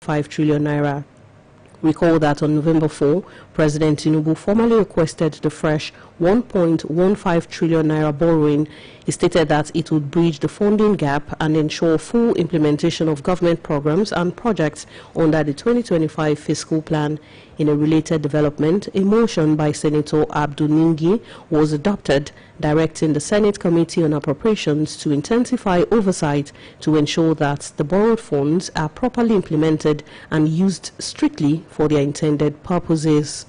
5 trillion naira. Recall that on November 4, President Tinubu formally requested the fresh 1.15 trillion naira borrowing. He stated that it would bridge the funding gap and ensure full implementation of government programs and projects under the 2025 fiscal plan. In a related development, a motion by Senator Abdul Ningi was adopted, directing the Senate Committee on Appropriations to intensify oversight to ensure that the borrowed funds are properly implemented and used strictly for their intended purposes.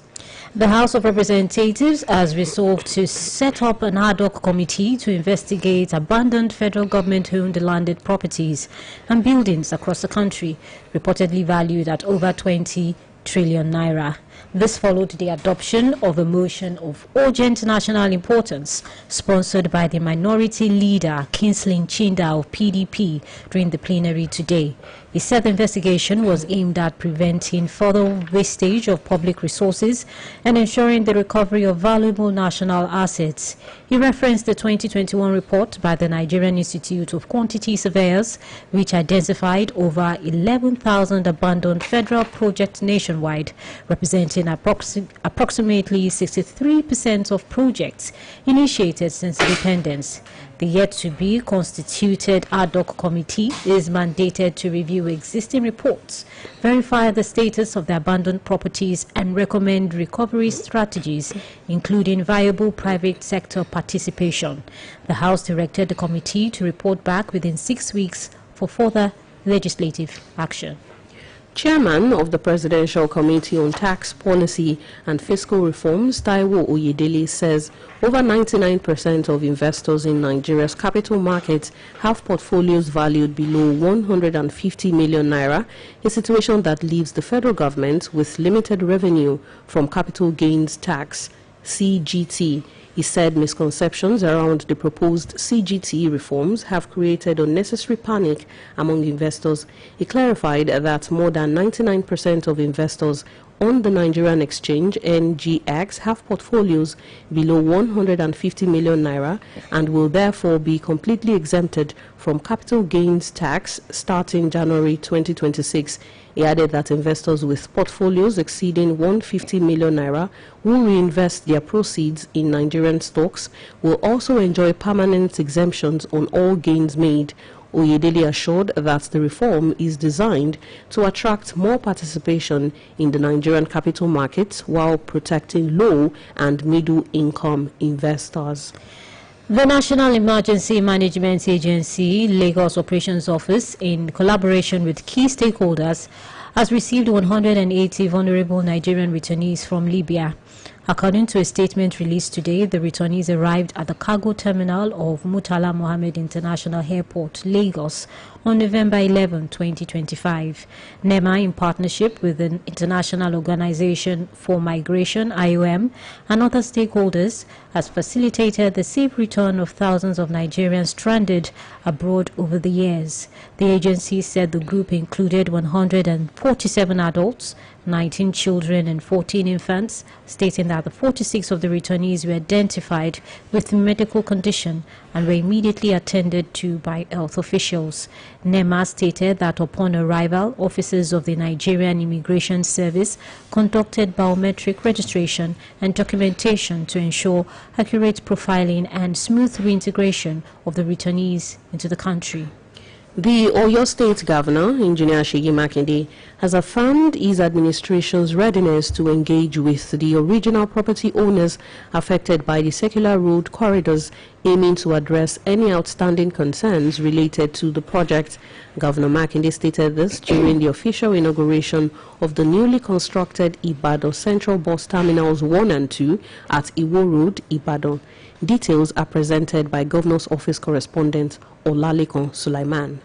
The House of Representatives has resolved to set up an ad hoc committee to investigate abandoned federal government-owned landed properties and buildings across the country, reportedly valued at over 20 trillion naira. This followed the adoption of a motion of urgent national importance sponsored by the minority leader Kingsley Chinda of PDP during the plenary today. He said the investigation was aimed at preventing further wastage of public resources and ensuring the recovery of valuable national assets. He referenced the 2021 report by the Nigerian Institute of Quantity Surveyors, which identified over 11,000 abandoned federal projects nationwide, representing approximately 63% of projects initiated since independence. The yet-to-be constituted ad hoc committee is mandated to review existing reports, verify the status of the abandoned properties, and recommend recovery strategies, including viable private sector participation. The House directed the committee to report back within 6 weeks for further legislative action. Chairman of the Presidential Committee on Tax Policy and Fiscal Reforms, Taiwo Oyedele, says over 99% of investors in Nigeria's capital markets have portfolios valued below 150 million naira, a situation that leaves the federal government with limited revenue from capital gains tax, CGT. He said misconceptions around the proposed CGT reforms have created unnecessary panic among investors. He clarified that more than 99% of investors on the Nigerian Exchange, NGX, have portfolios below 150 million naira and will therefore be completely exempted from capital gains tax starting January 2026. He added that investors with portfolios exceeding 150 million naira who reinvest their proceeds in Nigerian stocks will also enjoy permanent exemptions on all gains made. Oyedele assured that the reform is designed to attract more participation in the Nigerian capital markets while protecting low and middle income investors. The National Emergency Management Agency, Lagos Operations Office, in collaboration with key stakeholders, has received 180 vulnerable Nigerian returnees from Libya. According to a statement released today, the returnees arrived at the cargo terminal of Murtala Mohammed International Airport, Lagos, on November 11, 2025. NEMA, in partnership with the International Organization for Migration, IOM, and other stakeholders, has facilitated the safe return of thousands of Nigerians stranded abroad over the years. The agency said the group included 147 adults, 19 children and 14 infants, stating that the 46 of the returnees were identified with medical condition and were immediately attended to by health officials. NEMA stated that upon arrival, officers of the Nigerian Immigration Service conducted biometric registration and documentation to ensure accurate profiling and smooth reintegration of the returnees into the country. The Oyo State Governor, Engineer Seyi Makinde, has affirmed his administration's readiness to engage with the original property owners affected by the circular road corridors, aiming to address any outstanding concerns related to the project. Governor Makinde stated this during the official inauguration of the newly constructed Ibadan Central Bus Terminals 1 and 2 at Iwo Road, Ibadan. Details are presented by Governor's Office correspondent Oluyole Sulaiman.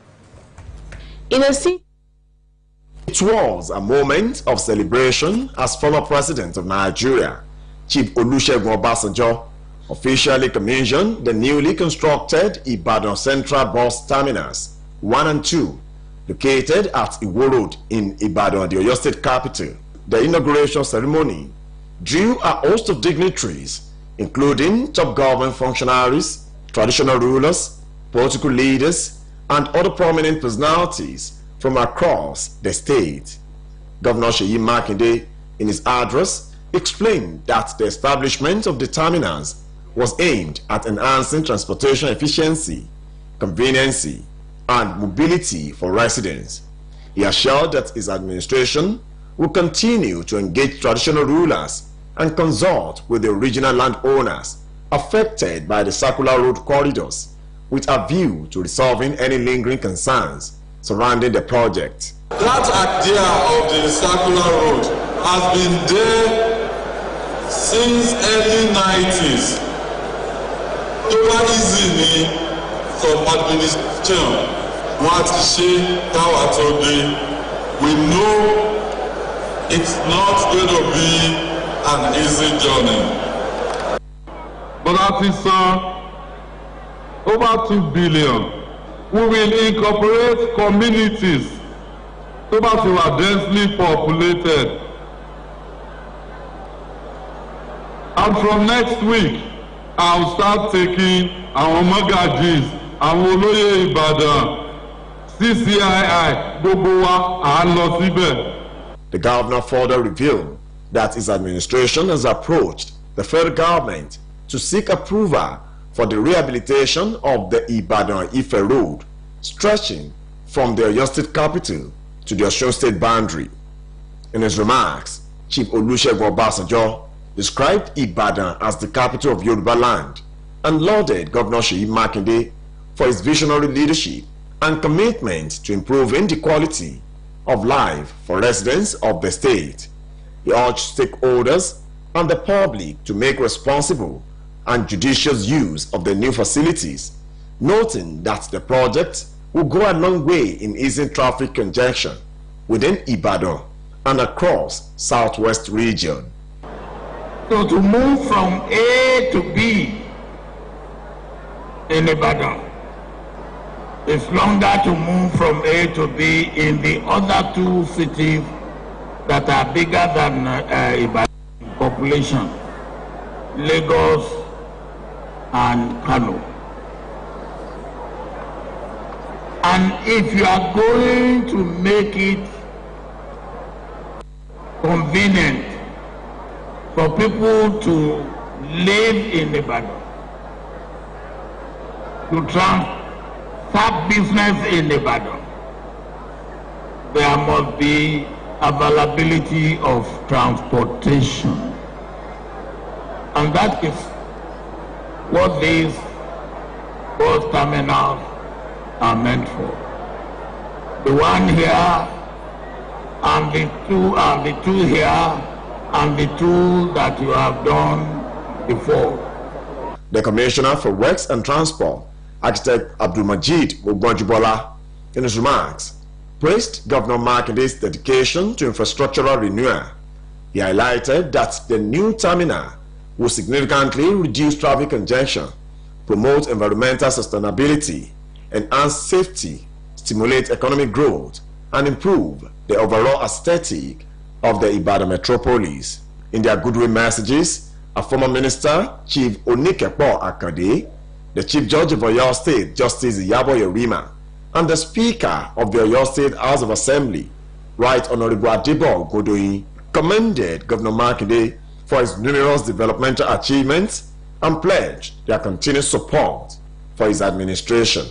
It was a moment of celebration as former President of Nigeria, Chief Olusegun Obasanjo, officially commissioned the newly constructed Ibadan Central Bus Terminals 1 and 2, located at Iwo Road in Ibadan, the Oyo State capital. The inauguration ceremony drew a host of dignitaries, including top government functionaries, traditional rulers, political leaders, and other prominent personalities from across the state. Governor Seyi Makinde, in his address, explained that the establishment of the terminals was aimed at enhancing transportation efficiency, conveniency, and mobility for residents. He assured that his administration will continue to engage traditional rulers and consult with the original landowners affected by the circular road corridors with a view to resolving any lingering concerns surrounding the project. That idea of the circular road has been there since early 90s. Tó bá easy ní some administration wọ́n ti ṣe káwa tó dé. We know it's not going to be an easy journey. But that is over 2 billion. We will incorporate communities so that we are densely populated. And from next week, I'll start taking our Magajis, our Oluyole Ibadan, CCII, gbogbo wa à ń lọ síbẹ̀. The governor further revealed that his administration has approached the federal government to seek approval for the rehabilitation of the Ibadan-Ife road, stretching from the Oyo State capital to the Osun State boundary. In his remarks, Chief Olusegun Obasanjo described Ibadan as the capital of Yoruba land and lauded Governor Seyi Makinde for his visionary leadership and commitment to improving the quality of life for residents of the state. He urged stakeholders and the public to make responsible and judicious use of the new facilities, noting that the project will go a long way in easing traffic congestion within Ibadan and across Southwest region. So to move from A to B in Ibadan, it's longer to move from A to B in the other 2 cities that are bigger than Ibadan population, Lagos and Kano. And if you are going to make it convenient for people to live in Ibadan, to start business in Ibadan, there must be availability of transportation. And that is what these bus terminals are meant for. The one here, and the two here, and the 2 that you have done before. The Commissioner for Works and Transport, Architect Abdul Majid Ogbanjubola, in his remarks, praised Governor Makinde's dedication to infrastructural renewal. He highlighted that the new terminal will significantly reduce traffic congestion, promote environmental sustainability, enhance safety, stimulate economic growth, and improve the overall aesthetic of the Ibadan metropolis. In their goodwill messages, a former minister, Chief Onikepo Akande, the Chief Judge of Oyo State, Justice Iyabo Yerima, and the Speaker of the Oyo State House of Assembly, Right Honorable Adebo Godoyin, commended Governor Makinde for his numerous developmental achievements and pledged their continued support for his administration.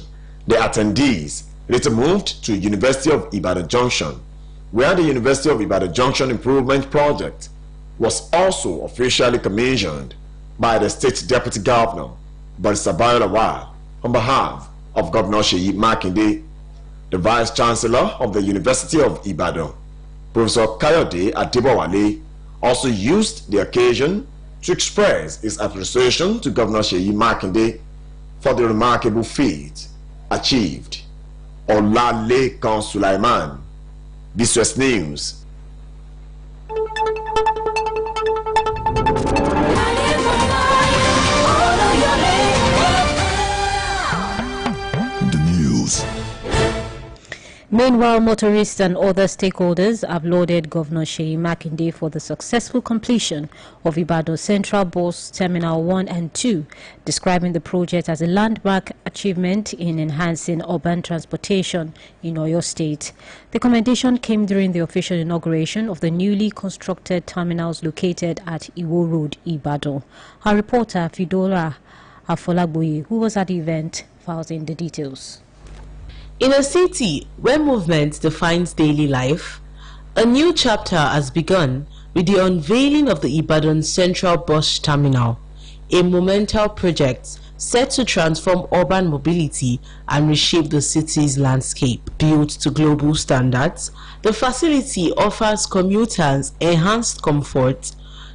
The attendees later moved to University of Ibadan Junction, where the University of Ibadan Junction Improvement Project was also officially commissioned by the State Deputy Governor, Barrister Bayo Lawal, on behalf of Governor Seyi Makinde. The Vice Chancellor of the University of Ibadan, Professor Kayode Adebowale, also used the occasion to express his appreciation to Governor Seyi Makinde for the remarkable feat achieved. Olalekan Sulaiman, BCS News. The news. Meanwhile, motorists and other stakeholders have lauded Governor Seyi Makinde for the successful completion of Ibadan Central Bus Terminal 1 and 2, describing the project as a landmark achievement in enhancing urban transportation in Oyo State. The commendation came during the official inauguration of the newly constructed terminals located at Iwo Road, Ibadan. Our reporter, Fidola Afolagboye, who was at the event, files in the details. In a city where movement defines daily life, a new chapter has begun with the unveiling of the Ibadan Central Bus Terminal, a monumental project set to transform urban mobility and reshape the city's landscape. Built to global standards, the facility offers commuters enhanced comfort,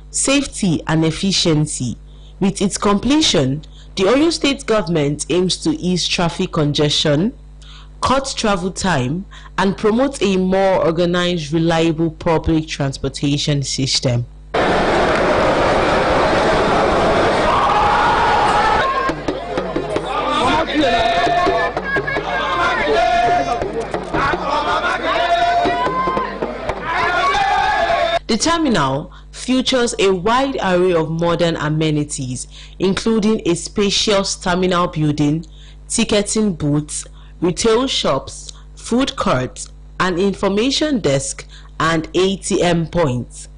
safety and efficiency. With its completion, the Oyo State government aims to ease traffic congestion, cut travel time, and promote a more organized, reliable public transportation system. The terminal features a wide array of modern amenities, including a spacious terminal building, ticketing booths, retail shops, food courts, an information desk, and ATM points.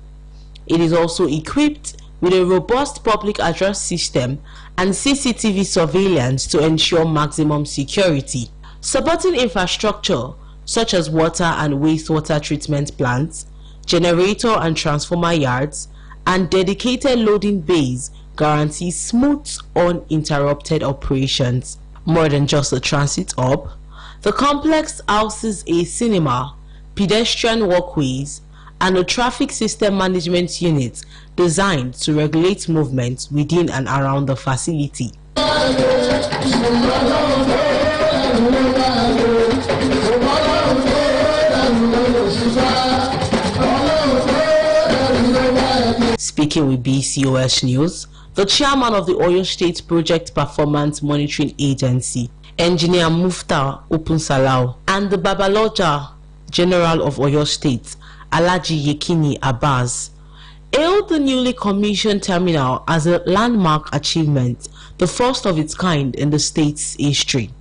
It is also equipped with a robust public address system and CCTV surveillance to ensure maximum security. Supporting infrastructure such as water and wastewater treatment plants, generator and transformer yards, and dedicated loading bays guarantees smooth, uninterrupted operations. More than just a transit hub, the complex houses a cinema, pedestrian walkways, and a traffic system management unit designed to regulate movement within and around the facility. Speaking with BCOS News, the chairman of the Oyo State Project Performance Monitoring Agency, Engineer Mufta Opunsalau, and the Babaloja General of Oyo State, Alhaji Yekini Abbas, hailed the newly commissioned terminal as a landmark achievement, the first of its kind in the state's history.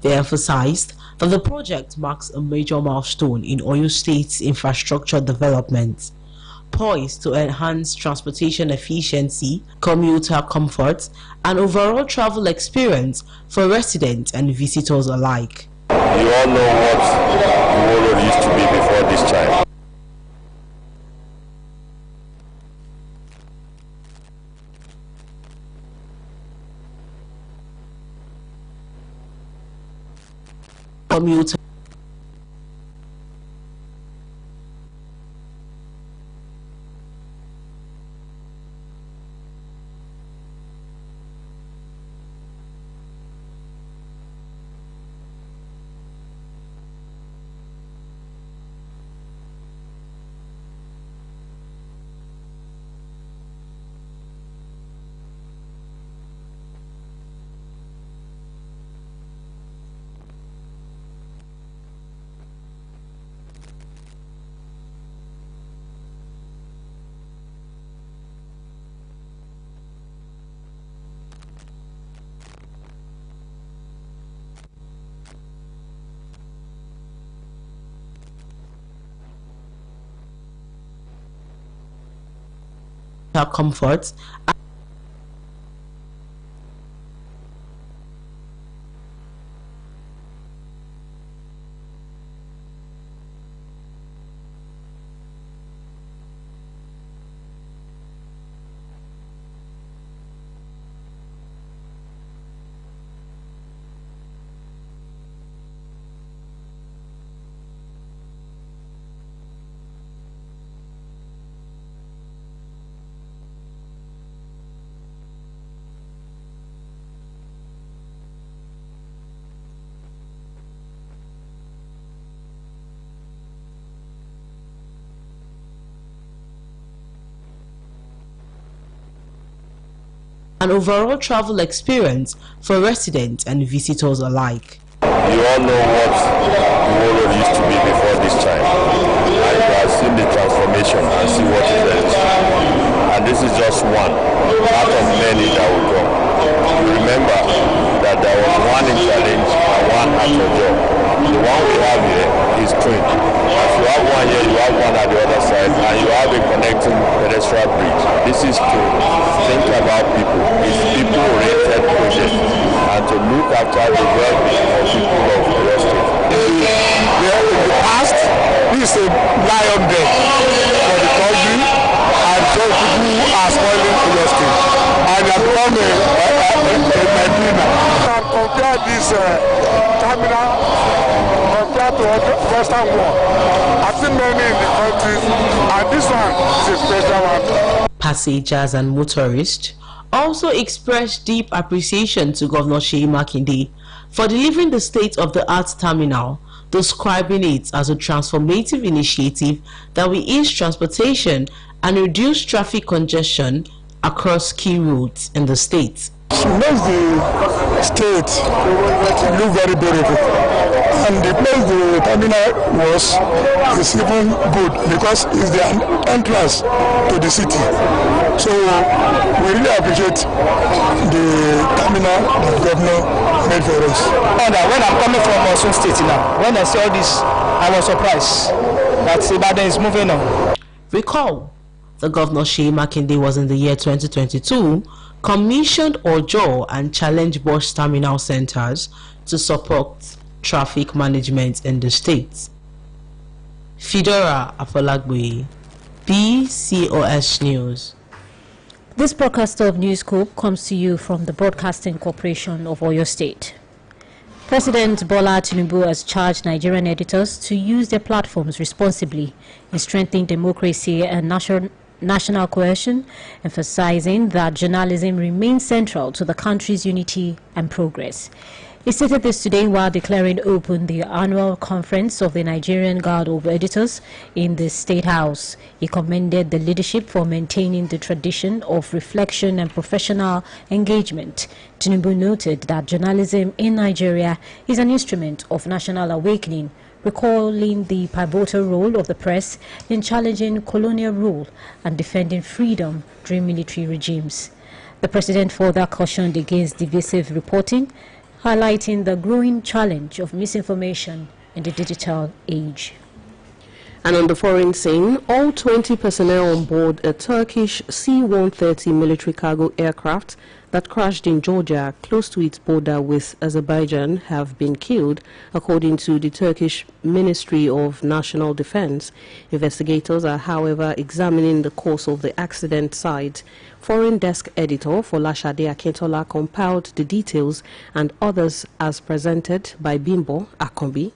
They emphasized that the project marks a major milestone in Oyo State's infrastructure development, poised to enhance transportation efficiency, commuter comfort, and overall travel experience for residents and visitors alike. You all know what Oluyole used to be before this time. Commuter comfort and overall travel experience for residents and visitors alike. You You all know what Oluyole used to be before this time. And you have seen the transformation and see what it is. And this is just one out of many that will come. Remember that there was one in Challenge and one at your job. The one we have here is twin. If you have one here, you have one at the other side, and you have a connecting pedestrian bridge. This is to think about people. It's people-oriented project, and to look after the well-being of people of Oyo State. In the past, this is a lion death for the country, and so people are spoiling Oyo State. And they have become a Medina. And compare this terminal compared to the Western world. I've seen many in the countries, and this one is a special one. Passengers and motorists also expressed deep appreciation to Governor Seyi Makinde for delivering the state-of-the-art terminal, describing it as a transformative initiative that will ease transportation and reduce traffic congestion across key routes in the state. She makes the state look very beautiful, and the place the terminal was is even good because it's the entrance to the city. So we really appreciate the terminal that the governor made for us. When I'm coming from Osun State now, when I saw this, I was surprised that Ibadan is moving on. Recall, the Governor Seyi Makinde was in the year 2022 commissioned Ojo and Challenge Bus terminal centers to support traffic management in the state. Fedora Afolagbe, BCOS News. This broadcast of Newscope comes to you from the Broadcasting Corporation of Oyo State. President Bola Tinubu has charged Nigerian editors to use their platforms responsibly in strengthening democracy and national cohesion, emphasizing that journalism remains central to the country's unity and progress. He stated this today while declaring open the annual conference of the Nigerian Guild of Editors in the State House. He commended the leadership for maintaining the tradition of reflection and professional engagement. Tinubu noted that journalism in Nigeria is an instrument of national awakening, recalling the pivotal role of the press in challenging colonial rule and defending freedom during military regimes. The president further cautioned against divisive reporting, highlighting the growing challenge of misinformation in the digital age. And on the foreign scene, all 20 personnel on board a Turkish C-130 military cargo aircraft that crashed in Georgia close to its border with Azerbaijan have been killed, according to the Turkish Ministry of National Defense. Investigators are, however, examining the cause of the accident site. Foreign Desk Editor Folashade Akintola compiled the details and others as presented by Bimbo Akombi.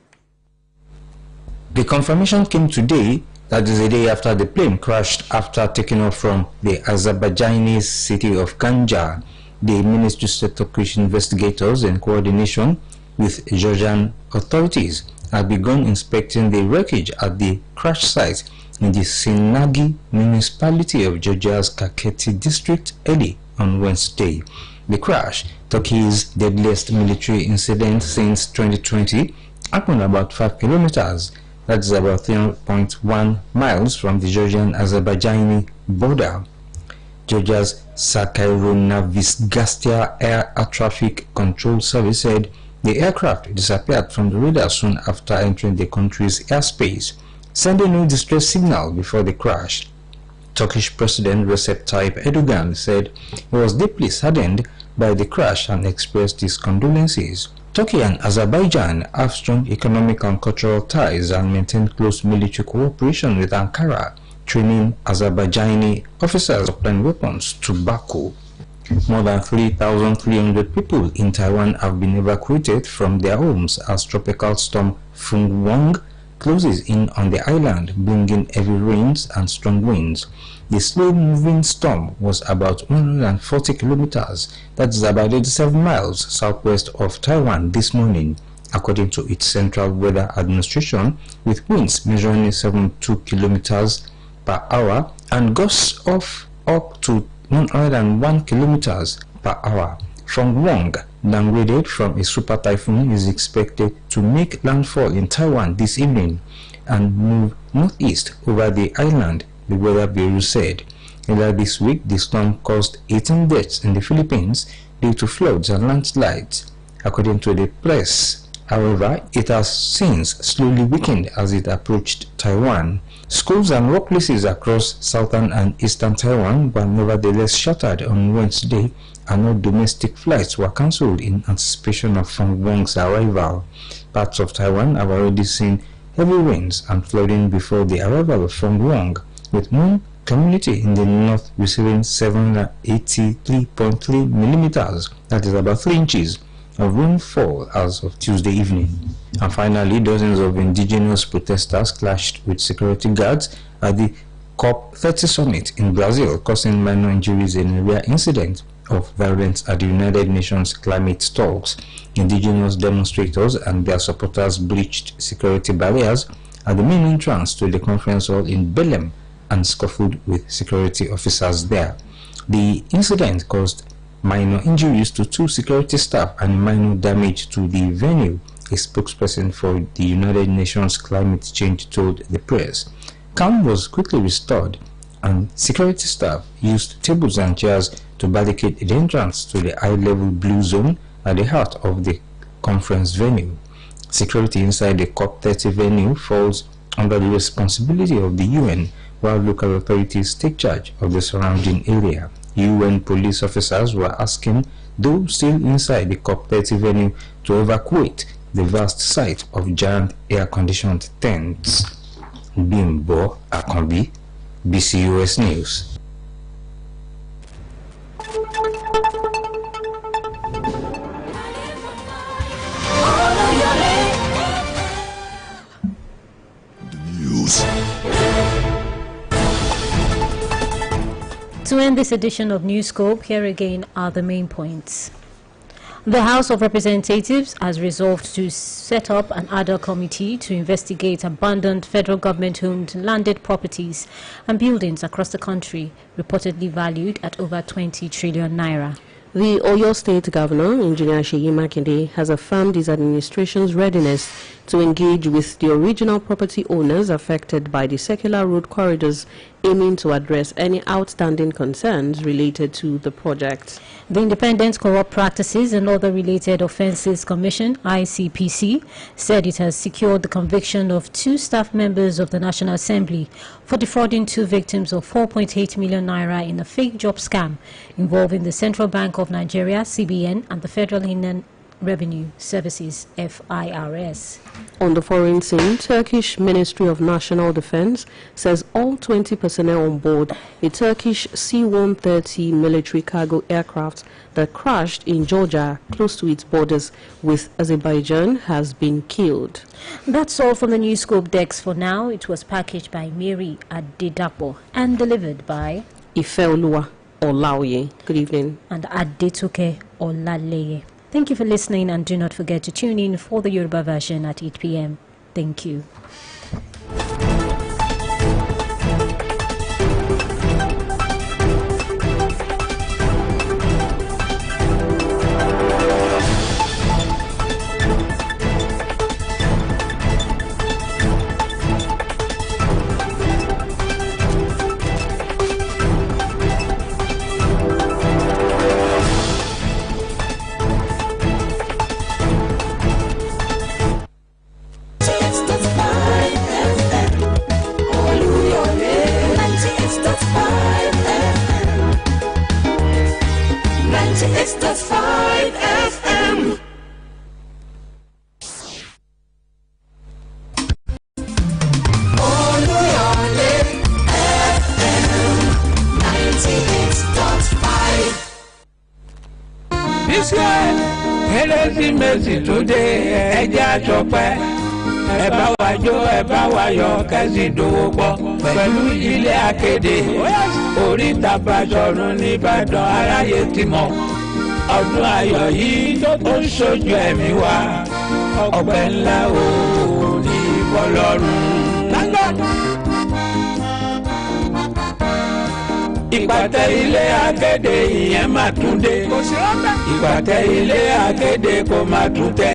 The confirmation came today, that is a day after the plane crashed after taking off from the Azerbaijani city of Ganja. The ministry said Turkish investigators, in coordination with Georgian authorities, have begun inspecting the wreckage at the crash site in the Sinagi municipality of Georgia's Kakheti district early on Wednesday. The crash, Turkey's deadliest military incident since 2020, happened about 5 kilometers. That's about 3.1 miles from the Georgian-Azerbaijani border. Georgia's Sakharonavisgastia Air Traffic Control Service said the aircraft disappeared from the radar soon after entering the country's airspace, sending no distress signal before the crash. Turkish President Recep Tayyip Erdogan said he was deeply saddened by the crash and expressed his condolences. Turkey and Azerbaijan have strong economic and cultural ties and maintain close military cooperation with Ankara, training Azerbaijani officers supplying weapons to Baku. More than 3,300 people in Taiwan have been evacuated from their homes as tropical storm Fengwang closes in on the island, bringing heavy rains and strong winds. The slow-moving storm was about 140 kilometers, that's about 87 miles southwest of Taiwan this morning, according to its Central Weather Administration, with winds measuring 72 kilometers per hour and gusts of up to 101 kilometers per hour. Fengwang, downgraded from a super typhoon, is expected to make landfall in Taiwan this evening and move northeast over the island, the Weather Bureau said. Earlier this week, the storm caused 18 deaths in the Philippines due to floods and landslides, according to the press. However, it has since slowly weakened as it approached Taiwan. Schools and workplaces across southern and eastern Taiwan were nevertheless shuttered on Wednesday, and all domestic flights were cancelled in anticipation of Feng Wong's arrival. Parts of Taiwan have already seen heavy rains and flooding before the arrival of Feng Wong, with one community in the north receiving 783.3 millimeters, that is about 3 inches, of rainfall as of Tuesday evening. And finally, dozens of indigenous protesters clashed with security guards at the COP30 summit in Brazil, causing minor injuries in a rare incident of violence at the United Nations climate talks. Indigenous demonstrators and their supporters breached security barriers at the main entrance to the conference hall in Belém and scuffled with security officers there. The incident caused minor injuries to 2 security staff and minor damage to the venue, a spokesperson for the United Nations climate change told the press. Calm was quickly restored, and security staff used tables and chairs to barricade the entrance to the high-level blue zone at the heart of the conference venue. Security inside the COP30 venue falls under the responsibility of the UN, while local authorities take charge of the surrounding area. UN police officers were asking those still inside the COP30 venue to evacuate the vast site of giant air-conditioned tents. Bimbo Akambi, BCUS News. To end this edition of Newscope, here again are the main points. The House of Representatives has resolved to set up an ad hoc committee to investigate abandoned federal government-owned landed properties and buildings across the country, reportedly valued at over 20 trillion naira. The Oyo State Governor, Engineer Seyi Makinde, has affirmed his administration's readiness to engage with the original property owners affected by the circular road corridors, aiming to address any outstanding concerns related to the project. The Independent Corrupt Practices and Other Related Offences Commission, ICPC, said it has secured the conviction of 2 staff members of the National Assembly for defrauding 2 victims of 4.8 million naira in a fake job scam involving the Central Bank of Nigeria, CBN, and the Federal Inland Revenue Services, FIRS. On the foreign scene, Turkish Ministry of National Defense says all 20 personnel on board a Turkish C-130 military cargo aircraft that crashed in Georgia, close to its borders with Azerbaijan, has been killed. That's all from the Newscope decks for now. It was packaged by Mary Adedapo and delivered by Oluyole Oluyole. Good evening. And Adetoke Olaleye. Thank you for listening, and do not forget to tune in for the Yoruba version at 8 p.m. Thank you. Today, ẹja àjọpẹ́, ẹ bá wa jó, ẹ bá wa yọ̀, kẹ́sì dòwò pọ̀ pẹ̀lú ilé akéde. Oríta Basọ̀run n'Íbàdàn aráyé ti mọ̀. Ọdún ayọ̀ yìí tó ń ṣojú ẹ̀mí wa. Ọpẹ́ ńlá o ní ìbọ̀lọ́run. Ìpàdé ìpàtẹ ilé akéde ìyẹn máa tún dé. ìpàtẹ ilé akéde kò máa tún tẹ.